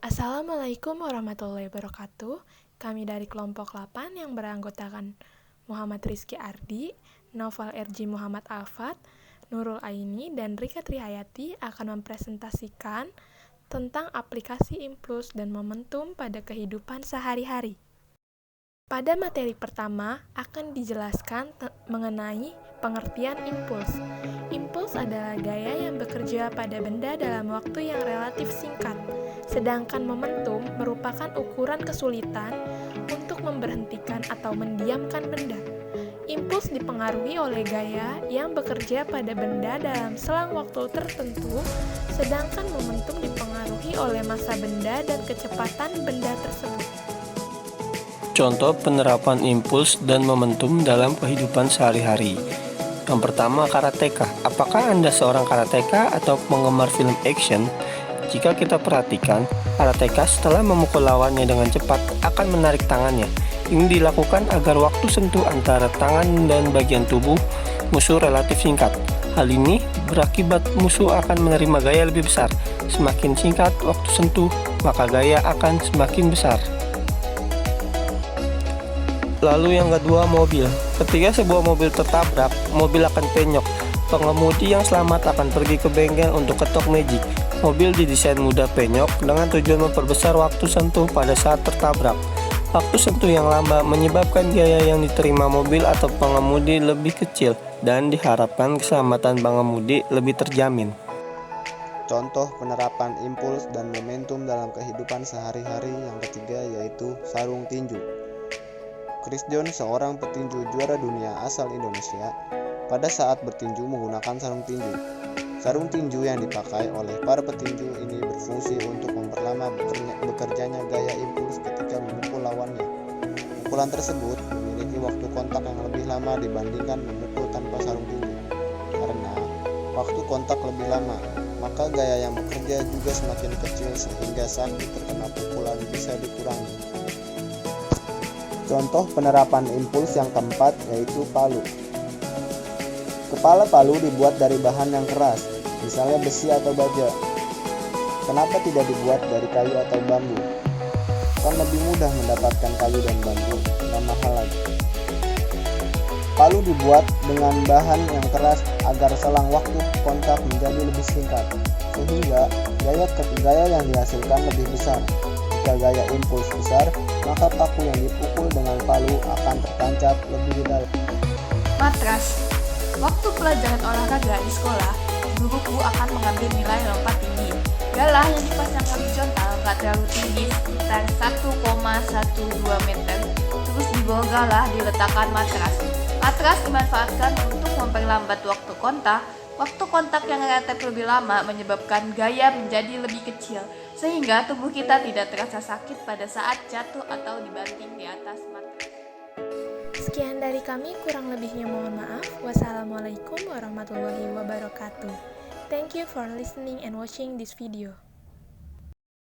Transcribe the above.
Assalamualaikum warahmatullahi wabarakatuh. Kami dari kelompok 8 yang beranggotakan Muhammad Rizky Ardi, Naufal RJ Muhammad Alfat, Nurul Aini, dan Rika Trihayati akan mempresentasikan tentang aplikasi impuls dan momentum pada kehidupan sehari-hari. Pada materi pertama akan dijelaskan mengenai pengertian impuls. Impuls adalah gaya yang bekerja pada benda dalam waktu yang relatif singkat, sedangkan momentum merupakan ukuran kesulitan untuk memberhentikan atau mendiamkan benda. Impuls dipengaruhi oleh gaya yang bekerja pada benda dalam selang waktu tertentu, sedangkan momentum dipengaruhi oleh massa benda dan kecepatan benda tersebut. Contoh penerapan impuls dan momentum dalam kehidupan sehari-hari. Yang pertama, karateka. Apakah Anda seorang karateka atau penggemar film action? Jika kita perhatikan, karateka setelah memukul lawannya dengan cepat akan menarik tangannya. Ini dilakukan agar waktu sentuh antara tangan dan bagian tubuh musuh relatif singkat. Hal ini berakibat musuh akan menerima gaya lebih besar. Semakin singkat waktu sentuh, maka gaya akan semakin besar. Lalu yang kedua, mobil. Ketika sebuah mobil tertabrak, mobil akan penyok. Pengemudi yang selamat akan pergi ke bengkel untuk ketok magic. Mobil didesain mudah penyok dengan tujuan memperbesar waktu sentuh pada saat tertabrak. Waktu sentuh yang lambat menyebabkan gaya yang diterima mobil atau pengemudi lebih kecil dan diharapkan keselamatan pengemudi lebih terjamin. Contoh penerapan impuls dan momentum dalam kehidupan sehari-hari yang ketiga yaitu sarung tinju. Chris John, seorang petinju juara dunia asal Indonesia, pada saat bertinju menggunakan sarung tinju. Sarung tinju yang dipakai oleh para petinju ini berfungsi untuk memperlama bekerjanya gaya impuls ketika memukul lawannya. Pukulan tersebut memiliki waktu kontak yang lebih lama dibandingkan memukul tanpa sarung tinju. Karena waktu kontak lebih lama, maka gaya yang bekerja juga semakin kecil sehingga sakit terkena pukulan bisa dikurangi. Contoh penerapan impuls yang keempat yaitu palu. Kepala palu dibuat dari bahan yang keras, misalnya besi atau baja. Kenapa tidak dibuat dari kayu atau bambu? Kan lebih mudah mendapatkan kayu dan bambu, dan mahal lagi. Palu dibuat dengan bahan yang keras agar selang waktu kontak menjadi lebih singkat, sehingga gaya yang dihasilkan lebih besar. Jika gaya impuls besar, maka paku yang dipukul dengan palu akan tertancap lebih dalam. Matras. Waktu pelajaran olahraga di sekolah, guru akan mengambil nilai lompat tinggi. Galah yang dipasang horizontal nggak terlalu tinggi, sekitar 1,12 meter. Terus di bawah galah diletakkan matras. Matras dimanfaatkan untuk memperlambat waktu kontak. Waktu kontak yang relatif lebih lama menyebabkan gaya menjadi lebih kecil, sehingga tubuh kita tidak terasa sakit pada saat jatuh atau dibanting di atas matras. Sekian dari kami, kurang lebihnya mohon maaf. Wassalamualaikum warahmatullahi wabarakatuh. Thank you for listening and watching this video.